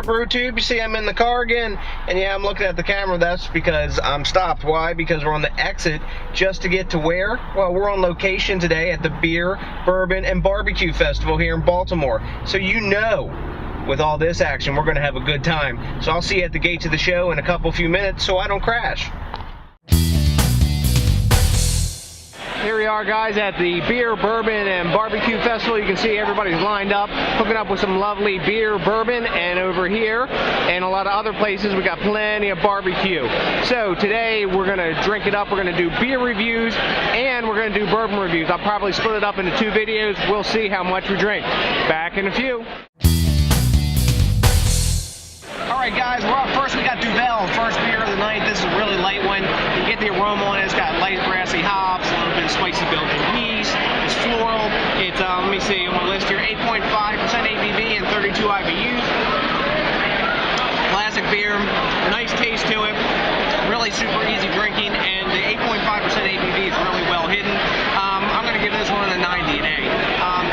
BrewTube, you see I'm in the car again, and yeah, I'm looking at the camera. That's because I'm stopped. Why? Because we're on the exit just to get to where? Well, we're on location today at the Beer, Bourbon, and BBQ Festival here in Baltimore. So you know, with all this action, we're going to have a good time. So I'll see you at the gates of the show in a few minutes so I don't crash. Here we are, guys, at the Beer, Bourbon, and BBQ Festival. You can see everybody's lined up, hooking up with some lovely beer, bourbon, and over here, and a lot of other places, we got plenty of barbecue. So today, we're going to drink it up. We're going to do beer reviews, and we're going to do bourbon reviews. I'll probably split it up into 2 videos. We'll see how much we drink. Back in a few. Alright guys, we're up first. We got Duvel, first beer of the night. This is a really light one. You get the aroma on it. It's got light grassy hops, a little bit of spicy Belgian yeast. It's floral. It's, let me see on my list here, 8.5% ABV and 32 IBUs. Classic beer, nice taste to it. Really super easy drinking, and the 8.5% ABV is really well hidden. I'm going to give this one a 90 an A.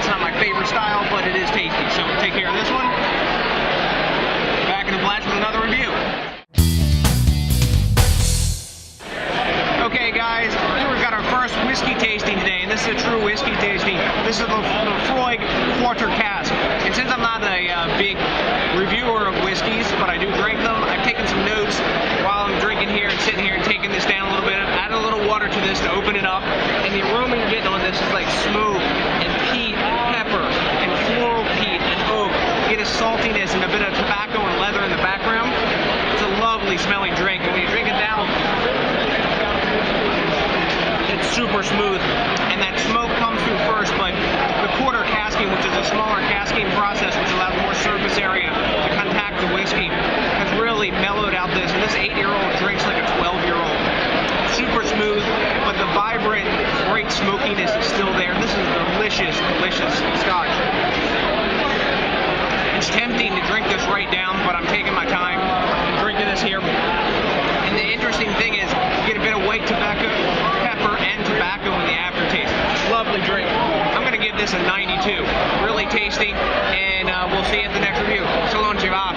It's not my favorite style, but it is tasty. So take care of this one. Flash with another review. Okay guys, here we've got our first whiskey tasting today, and this is a true whiskey tasting. This is the Laphroaig Quarter Cask. And since I'm not a big reviewer of whiskeys, but I do drink them, I've taken some notes while I'm drinking here and sitting here and taking this down a little bit. I've added a little water to this to open it up, and the aroma you're getting on this is like smoke and peat and pepper and floral peat and oak. You get a saltiness and a bit of tobacco and leather in the background. It's a lovely smelling drink, and when you drink it down, it's super smooth, and that smoke comes through first, but the quarter casking, which is a smaller casking process, which allows more surface area to contact the whiskey, has really mellowed out this, and this 8-year-old drinks like a 12-year-old. Super smooth, but the vibrant, great smokiness is still there. This is delicious, delicious scotch. It's tempting to drink this right down, but I'm taking my time and drinking this here. And the interesting thing is, you get a bit of white tobacco, pepper, and tobacco in the aftertaste. Lovely drink. I'm going to give this a 92. Really tasty, and we'll see you at the next review. So long, Chiva.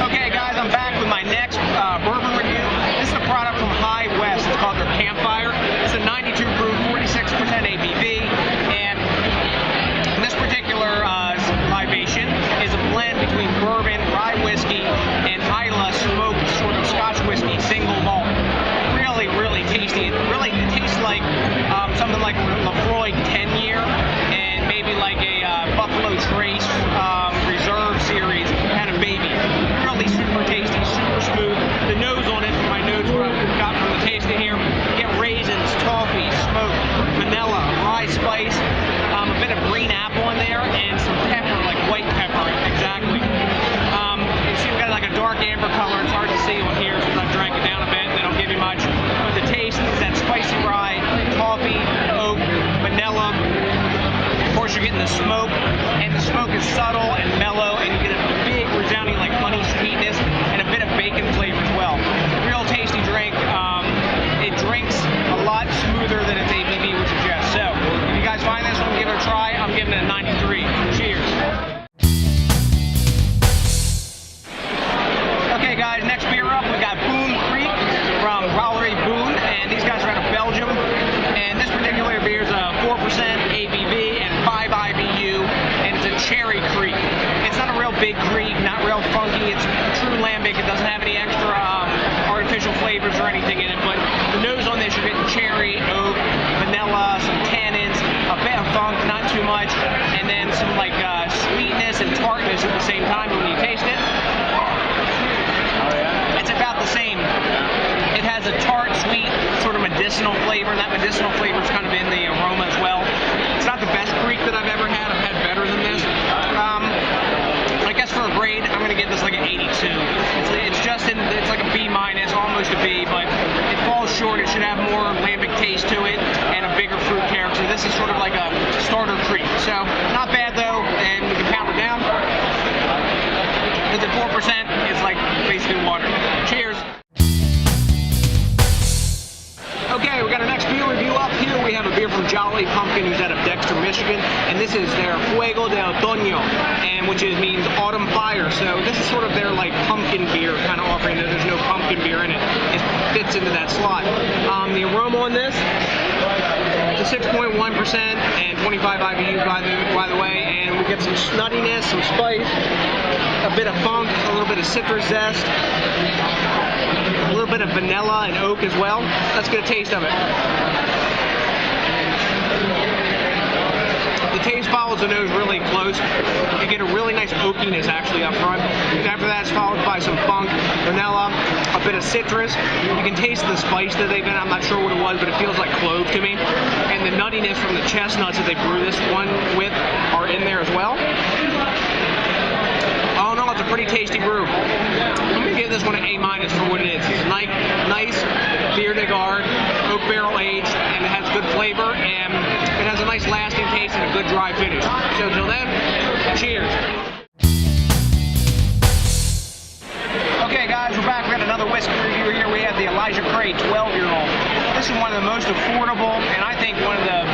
Okay, guys, I'm back with my next bourbon review. This is a product from High West. It's called their Campfire. It's a 92 proof, 46% ABV, and this particular libation is a blend between bourbon, rye whiskey, and Islay smoked sort of Scotch whiskey, single malt. Really, really tasty. It tastes like something like Laphroaig 10-year and maybe like a Buffalo Trace Reserve Series kind of baby. Really super tasty, super smooth. The nose on it, my notes what I got from the tasting here, you get raisins, toffee, smoke, vanilla, rye spice, a bit of green apple in there, and some pepper, like white pepper, exactly. You see we've got like a dark amber color. It's hard to see on here since I've drank it down a bit. They don't give you much. But the taste is that spicy rye, toffee, oak, vanilla. Of course, you're getting the smoke, and the smoke is subtle and mellow, and you get a big resounding like honey sweetness and a bit of bacon flavor as well. Real tasty drink. It drinks a lot smoother than its ABV would suggest. So, if you guys find this one, give it a try. I'm giving it a 93. Cheers. Okay, guys, next beer up, we got Boon Kreik from Boon, and these guys are out of Belgium. And this particular beer is a 4% ABV and 5 IBU, and it's a cherry Kreik. It's not a real big Kreik, not real funky. It's true lambic. It doesn't have any extra artificial flavors or anything in it, but the nose on this, you're getting cherry, oak, vanilla, some tannins, a bit of funk, not too much, and then some like sweetness and tartness at the same time when you taste it. It's about the same. It has a tart, sweet, sort of medicinal flavor, and that medicinal flavor is kind of in the aroma as well. It's not the best Kreik that I've ever had. I've had better than this. I guess for a grade, I'm going to give this like an 82. It's like a B minus, almost a B, but it falls short. It should have more lambic taste to it and a bigger fruit character. This is sort of like a starter Kreik. So, not bad though, and we can pound it down. this is their Fuego de Otoño, and which means autumn fire. So this is sort of their like pumpkin beer kind of offering. There's no pumpkin beer in it. It fits into that slot. The aroma on this, it's a 6.1% and 25 IBU by the way, and we get some nuttiness, some spice, a bit of funk, a little bit of citrus zest, a little bit of vanilla and oak as well. Let's get a taste of it. The taste follows the nose really close. You get a really nice oakiness actually up front. And after that, it's followed by some funk, vanilla, a bit of citrus. You can taste the spice that they've been. I'm not sure what it was, but it feels like clove to me. And the nuttiness from the chestnuts that they brew this one with are in there as well. Oh no, it's a pretty tasty brew. I'm gonna give this one an A- for what it is. It's nice beer de garde, oak barrel aged, and it has good flavor, and it has a nice lasting taste and a good dry finish. So until then, cheers. Okay guys, we're back. We got another whiskey review here. We have the Elijah Craig 12-year-old. This is one of the most affordable, and I think one of the,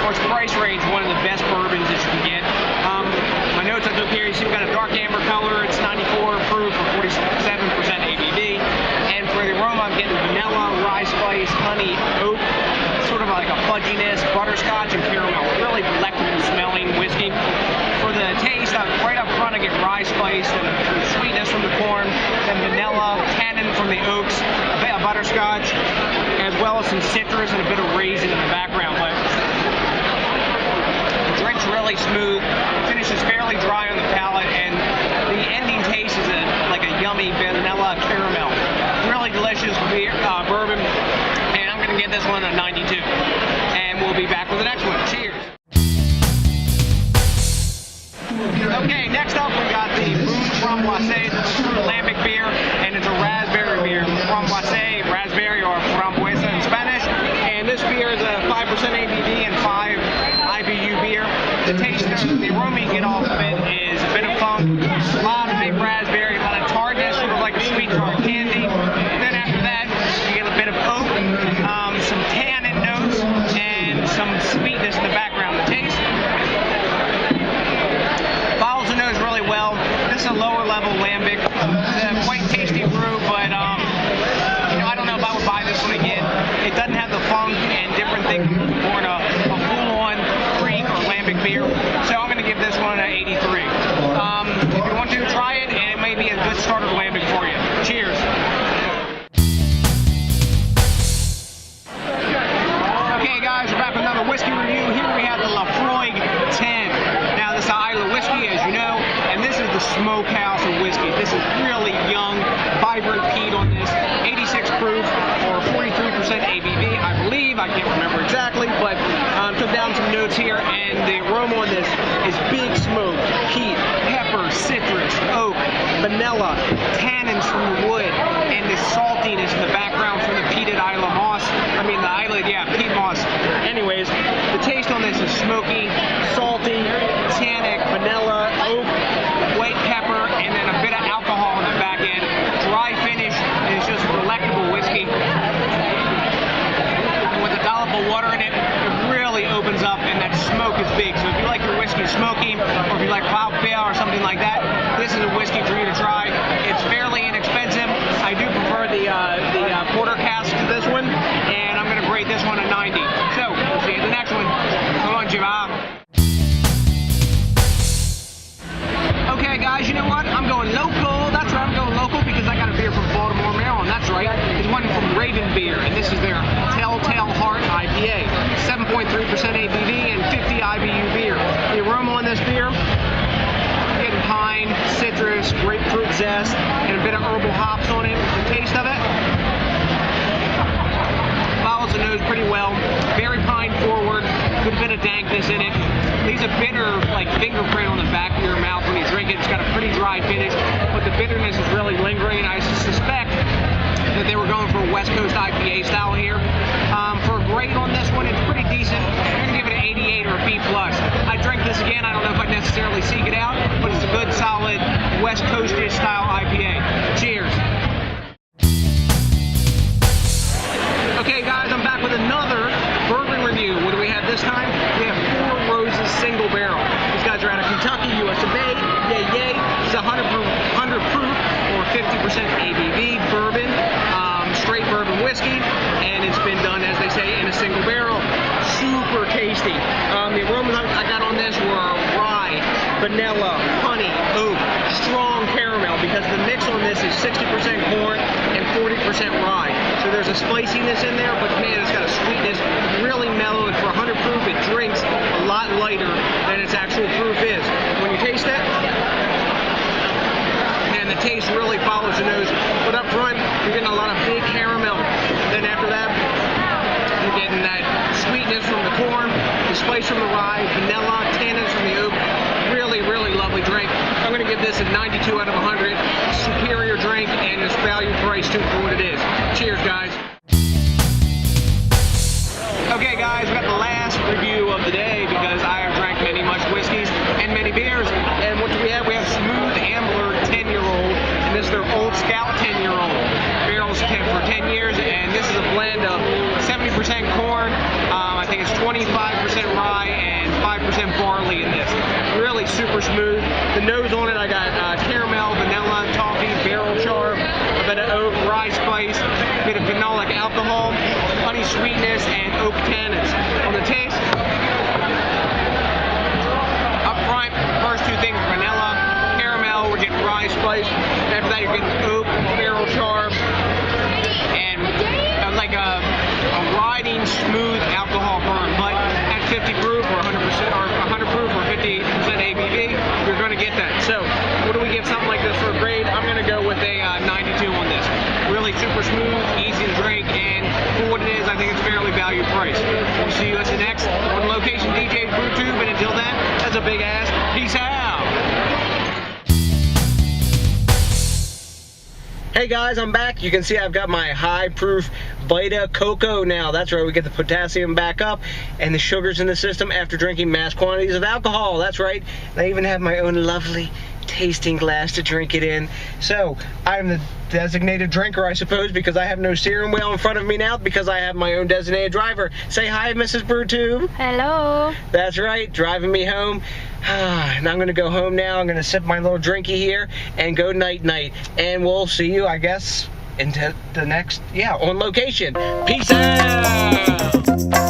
for its price range, one of the best bourbons that you can get. My notes I took here, you see we got a dark amber color. It's 94 proof for 47% ABV. And for the aroma, I'm getting vanilla, rye spice, honey, oak, sort of like a fudginess, butterscotch, and caramel. Really delectable smelling whiskey. For the taste, right up front, I get rye spice and the sweetness from the corn, then vanilla, tannin from the oaks, a bit of butterscotch, as well as some citrus and a bit of raisin in the background. But the drink's really smooth, finishes fairly dry on the palate, and the ending taste is like a yummy vanilla caramel. Really delicious beer, bourbon, and I'm going to give this one a 92. And we'll be back with the next one. Cheers. Okay, next up we got the Boon Framboise. This is a lambic beer, and it's a raspberry beer. Framboise, raspberry, or frambuesa in Spanish. And this beer is a 5% ABV and 5 IBU beer. The taste, the aroma you get off of it is a bit of funk, a lot of big raspberry, a lot of tartness, sort of like a sweet tart candy. Then after that, you get a bit of oak, some tannin notes, and some sweetness in the background. The taste follows the nose really well. This is a lower level lambic. It's a quite tasty brew, but you know, I don't know if I would buy this one again. It doesn't have the funk and different things for a full-on Kreik or lambic beer. So I'm going to give this one an 83. If you want to try it, and it may be a good starter lambic for you. Cheers. Okay guys, we're back with another whiskey review. Here we have the Laphroaig 10. Now this is Isla whiskey, as you know, and this is the smokehouse of whiskey. This is really young, vibrant peat on this. 86 proof or 43% ABV, I believe. I can't remember exactly, but took down some notes here, and the aroma on this is big smoke, peat, pepper, citrus, oak, vanilla, tannins from the wood, and this saltiness in the background from the peated Isla moss. I mean the Isla, yeah, peat moss. Anyways, the taste on this is smoky, salty, tannic, vanilla, oak, white pepper, and then a bit of alcohol in the back end. Dry finish, and it's just delectable whiskey. And with a dollop of water in it, it really opens up, and that smoke is big. So if you like your whiskey smoky, or if you like wild beer or something like that, this is a whiskey for you to try. It's fairly inexpensive. I do prefer the porter cask to this one, and I'm going to grade this one a 90. So we'll see you in the next one. Come on, Jiva. Okay guys, you know what? I'm going local. That's right, I'm going local because I got a beer from Baltimore, Maryland. That's right. It's one from Raven Beer, and this is their Telltale Heart IPA. 7.3% ABV and 50 IBU beer. The aroma on this beer, getting pine, citrus, grapefruit zest, and a bit of herbal hops on it. The taste of it follows the nose pretty well. Very pine forward, good bit of dankness in it. Leaves a bitter, like, fingerprint on the back of your mouth when you drink it. It's got a pretty dry finish, but the bitterness is really lingering. I suspect that they were going for a West Coast IPA style here. For a grade on this one, it's pretty decent. I'm going to give it an 88 or a B+. I'd drink this again. I don't know if I'd necessarily seek it out, but it's a good, solid West Coast-ish style IPA. Cheers. Okay, guys, I'm back with another bourbon review. What do we have this time? We have Four Roses Single Barrel. Kentucky, US of A, yay yay. It's 100 proof or 50% ABV bourbon, straight bourbon whiskey, and it's been done, as they say, in a single barrel. Super tasty. The aromas I got on this were rye, vanilla, honey, oak, strong caramel, because the mix on this is 60% corn and 40% rye. So there's a spiciness in there, but man, it's got a sweetness, really mellow, and for 100 proof, it drinks a lot lighter than its actual proof is. When you taste it, and the taste really follows the nose. But up front, you're getting a lot of big caramel. Then after that, you're getting that sweetness from the corn, the spice from the rye, vanilla, tannins from the oak. Really, really lovely drink. I'm going to give this a 92 out of 100. Superior drink, and it's value price too for what it is. Cheers, guys. Okay, guys, we got the last review of the day because I have drank many much whiskeys and many beers. And what do we have? We have Smooth Ambler 10-year-old, and this is their Old Scout 10-year-old. Barrels for 10 years, and this is a blend of 70% corn, I think it's 25% rye, and 5% barley in this. Really super smooth. The nose on it, I got caramel, vanilla, toffee, barrel char, a bit of oak, rye spice, a bit of phenolic alcohol, honey sweetness, and oak tannins. On the taste, up front, first two things, vanilla, caramel, we're getting rye spice. After that, you're getting oak, barrel char, and like a riding smooth alcohol burn. But at 50 proof or 100% or 100 proof or 50% ABV, you're going to get that. So, what do we give something like this for a grade? I'm going to go with a 92 on this. Really super smooth, easy to drink, and for what it is, I think it's fairly value priced. We'll see you at the next on location DJs BrewTube, and until then, that's a big ass. Peace out. Hey guys, I'm back. You can see I've got my high proof Vita Coco now. That's right, we get the potassium back up and the sugars in the system after drinking mass quantities of alcohol. That's right. And I even have my own lovely tasting glass to drink it in. So, I'm the designated drinker, I suppose, because I have no steering wheel in front of me now because I have my own designated driver. Say hi, Mrs. BrewTube. Hello. That's right, driving me home. And I'm gonna go home now. I'm gonna sip my little drinky here and go night-night. And we'll see you, I guess, into the next, on location. Peace out!